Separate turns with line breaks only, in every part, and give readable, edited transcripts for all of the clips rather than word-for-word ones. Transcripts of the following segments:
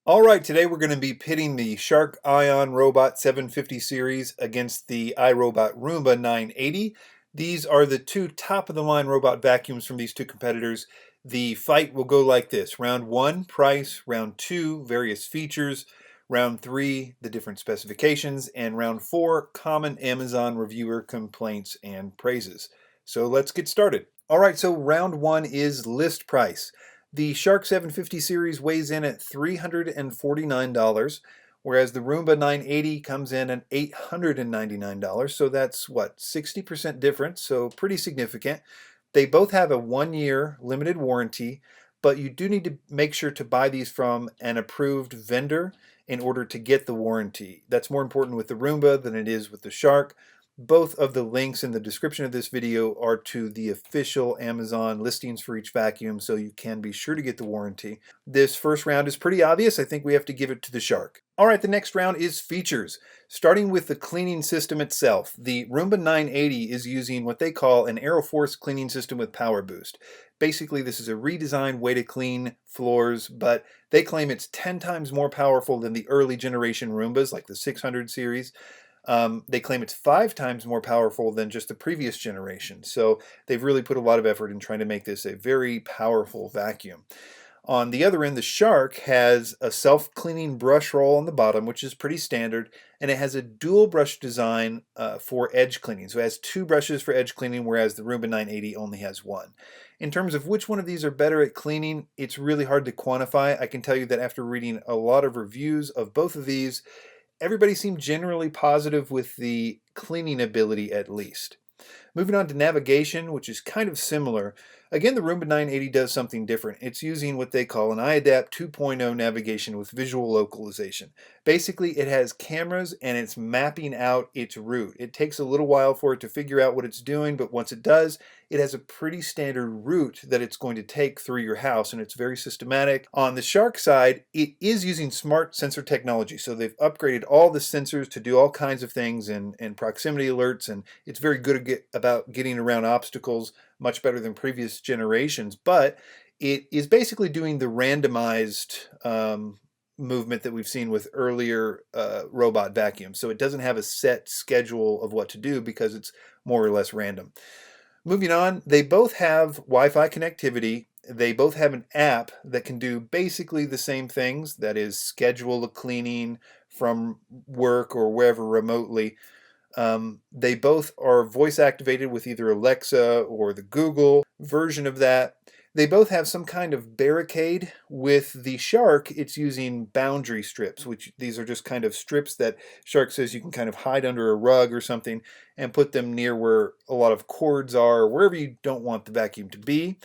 All right, today we're going to be pitting the Shark Ion Robot 750 series against the iRobot Roomba 980. These are the two top-of-the-line robot vacuums from these two competitors. The fight will go like this. Round 1, price. Round 2, various features. Round 3, the different specifications. And round 4, common Amazon reviewer complaints and praises. So let's get started. All right, so round 1 is list price. The Shark 750 series weighs in at $349, whereas the Roomba 980 comes in at $899. So that's what, 60% difference, so pretty significant. They both have a 1-year limited warranty, but you do need to make sure to buy these from an approved vendor in order to get the warranty. That's more important with the Roomba than it is with the Shark. Both of the links in the description of this video are to the official Amazon listings for each vacuum, so you can be sure to get the warranty. This first round is pretty obvious. I think we have to give it to the Shark. All right, the next round is features. Starting with the cleaning system itself, the Roomba 980 is using what they call an Aeroforce cleaning system with power boost. Basically, this is a redesigned way to clean floors, but they claim it's 10 times more powerful than the early generation Roombas, like the 600 series. They claim it's 5 times more powerful than just the previous generation. So they've really put a lot of effort in trying to make this a very powerful vacuum. On the other end, the Shark has a self-cleaning brush roll on the bottom, which is pretty standard, and it has a dual brush design for edge cleaning. So it has 2 brushes for edge cleaning, whereas the Roomba 980 only has 1. In terms of which one of these are better at cleaning, it's really hard to quantify. I can tell you that after reading a lot of reviews of both of these, everybody seemed generally positive with the cleaning ability at least. Moving on to navigation, which is kind of similar. Again, the Roomba 980 does something different. It's using what they call an iAdapt 2.0 navigation with visual localization. Basically, it has cameras and it's mapping out its route. It takes a little while for it to figure out what it's doing, but once it does, it has a pretty standard route that it's going to take through your house, and it's very systematic. On the Shark side, it is using smart sensor technology. So they've upgraded all the sensors to do all kinds of things and proximity alerts, and it's very good about getting around obstacles, much better than previous generations, but it is basically doing the randomized movement that we've seen with earlier robot vacuums. So it doesn't have a set schedule of what to do because it's more or less random. Moving on, they both have Wi-Fi connectivity. They both have an app that can do basically the same things, that is schedule the cleaning from work or wherever remotely. They both are voice activated with either Alexa or the Google version of that. They both have some kind of barricade. With the Shark, it's using boundary strips, which these are just kind of strips that Shark says you can kind of hide under a rug or something and put them near where a lot of cords are, or wherever you don't want the vacuum to be.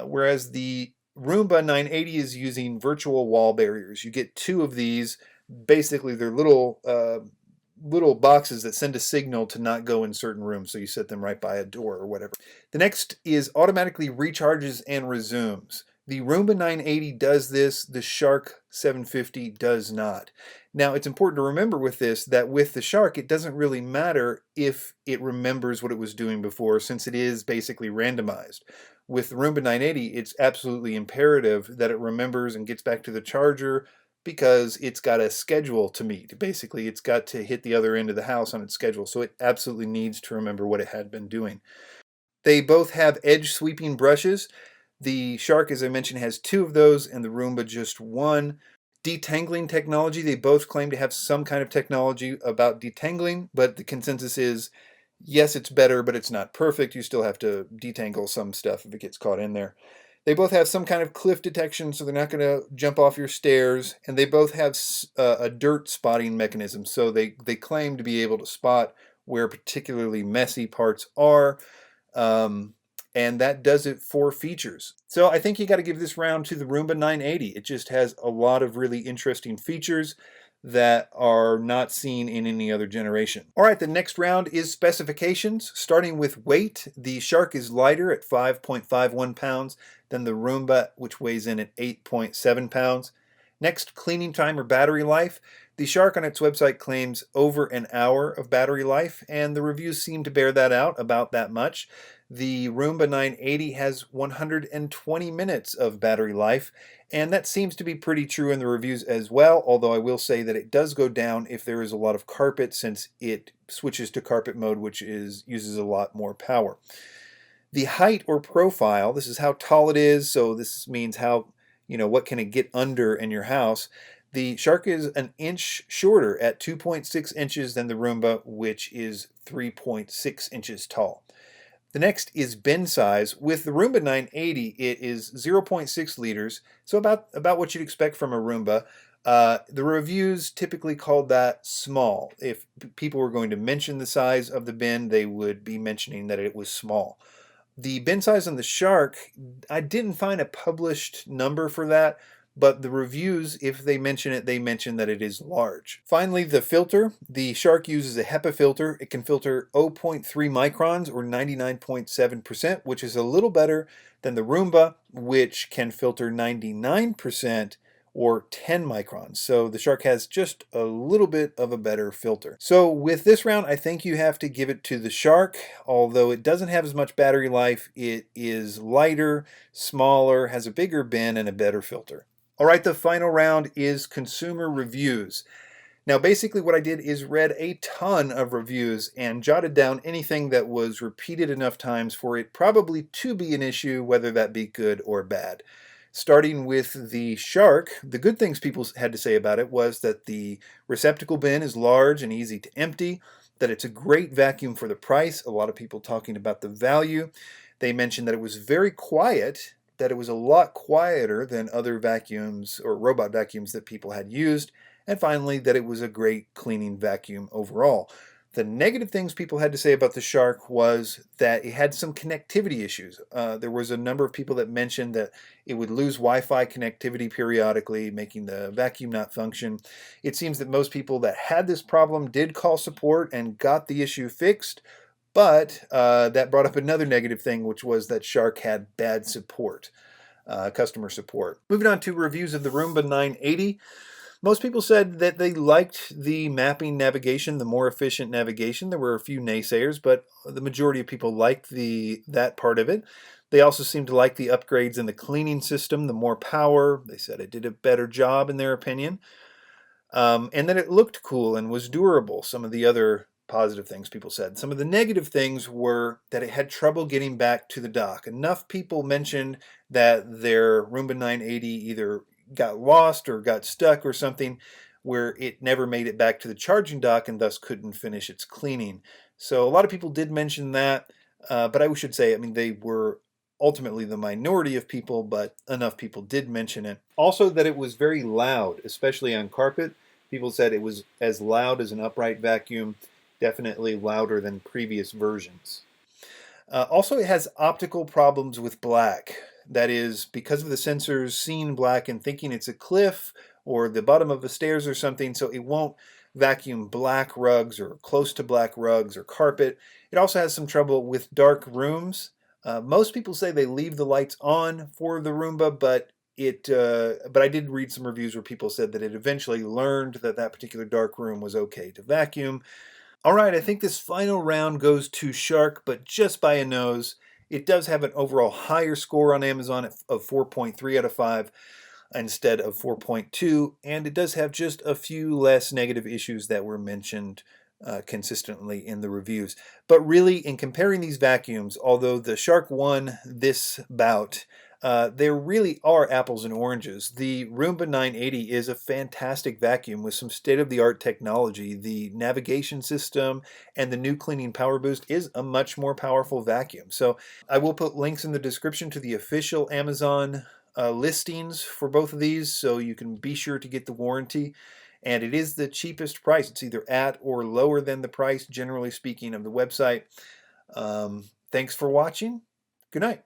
Whereas the Roomba 980 is using virtual wall barriers. You get 2 of these. Basically, they're little boxes that send a signal to not go in certain rooms, so you set them right by a door or whatever. The next is automatically recharges and resumes. The Roomba 980 does this, the Shark 750 does not. Now, it's important to remember with this that with the Shark, it doesn't really matter if it remembers what it was doing before, since it is basically randomized. With the Roomba 980, it's absolutely imperative that it remembers and gets back to the charger, because it's got a schedule to meet. Basically, it's got to hit the other end of the house on its schedule, so it absolutely needs to remember what it had been doing. They both have edge sweeping brushes. The Shark, as I mentioned, has 2 of those, and the Roomba just 1. Detangling technology, they both claim to have some kind of technology about detangling, but the consensus is, yes, it's better, but it's not perfect. You still have to detangle some stuff if it gets caught in there. They both have some kind of cliff detection, so they're not going to jump off your stairs. And they both have a dirt spotting mechanism, so they claim to be able to spot where particularly messy parts are. And that does it for features. So I think you got to give this round to the Roomba 980. It just has a lot of really interesting features that are not seen in any other generation. All right, the next round is specifications. Starting with weight, the Shark is lighter at 5.51 pounds than the Roomba, which weighs in at 8.7 pounds. Next, cleaning time or battery life. The Shark on its website claims over an hour of battery life, and the reviews seem to bear that out, about that much. The Roomba 980 has 120 minutes of battery life, and that seems to be pretty true in the reviews as well, although I will say that it does go down if there is a lot of carpet, since it switches to carpet mode, which uses a lot more power. The height or profile, this is how tall it is, so this means how, what can it get under in your house. The Shark is an inch shorter at 2.6 inches than the Roomba, which is 3.6 inches tall. The next is bin size. With the Roomba 980, it is 0.6 liters, so about what you'd expect from a Roomba. The reviews typically called that small. If people were going to mention the size of the bin, they would be mentioning that it was small. The bin size on the Shark, I didn't find a published number for that, but the reviews, if they mention it, they mention that it is large. Finally, the filter. The Shark uses a HEPA filter. It can filter 0.3 microns or 99.7%, which is a little better than the Roomba, which can filter 99% or 10 microns. So the Shark has just a little bit of a better filter. So with this round, I think you have to give it to the Shark. Although it doesn't have as much battery life, it is lighter, smaller, has a bigger bin, and a better filter. All right, the final round is consumer reviews. Now, basically what I did is read a ton of reviews and jotted down anything that was repeated enough times for it probably to be an issue, whether that be good or bad. Starting with the Shark, the good things people had to say about it was that the receptacle bin is large and easy to empty, that it's a great vacuum for the price. A lot of people talking about the value. They mentioned that it was very quiet, that it was a lot quieter than other vacuums or robot vacuums that people had used, and finally that it was a great cleaning vacuum overall. The negative things people had to say about the Shark was that it had some connectivity issues. There was a number of people that mentioned that it would lose Wi-Fi connectivity periodically, making the vacuum not function. It seems that most people that had this problem did call support and got the issue fixed, but that brought up another negative thing, which was that Shark had bad support, customer support. Moving on to reviews of the Roomba 980. Most people said that they liked the mapping navigation, the more efficient navigation. There were a few naysayers, but the majority of people liked that part of it. They also seemed to like the upgrades in the cleaning system, the more power. They said it did a better job in their opinion. And that it looked cool and was durable, some of the other positive things people said. Some of the negative things were that it had trouble getting back to the dock. Enough people mentioned that their Roomba 980 either got lost or got stuck or something, where it never made it back to the charging dock and thus couldn't finish its cleaning. So a lot of people did mention that, but I should say, I mean, they were ultimately the minority of people, but enough people did mention it. Also that it was very loud, especially on carpet. People said it was as loud as an upright vacuum, definitely louder than previous versions. Also, it has optical problems with black. That is, because of the sensors seeing black and thinking it's a cliff or the bottom of the stairs or something, so it won't vacuum black rugs or close to black rugs or carpet. It also has some trouble with dark rooms. Most people say they leave the lights on for the Roomba, but I did read some reviews where people said that it eventually learned that that particular dark room was okay to vacuum. All right, I think this final round goes to Shark, but just by a nose. It does have an overall higher score on Amazon of 4.3 out of 5 instead of 4.2, and it does have just a few less negative issues that were mentioned consistently in the reviews. But really, in comparing these vacuums, although the Shark won this bout, there really are apples and oranges. The Roomba 980 is a fantastic vacuum with some state-of-the-art technology. The navigation system and the new cleaning power boost is a much more powerful vacuum. So I will put links in the description to the official Amazon listings for both of these, so you can be sure to get the warranty. And it is the cheapest price. It's either at or lower than the price, generally speaking, of the website. Thanks for watching. Good night.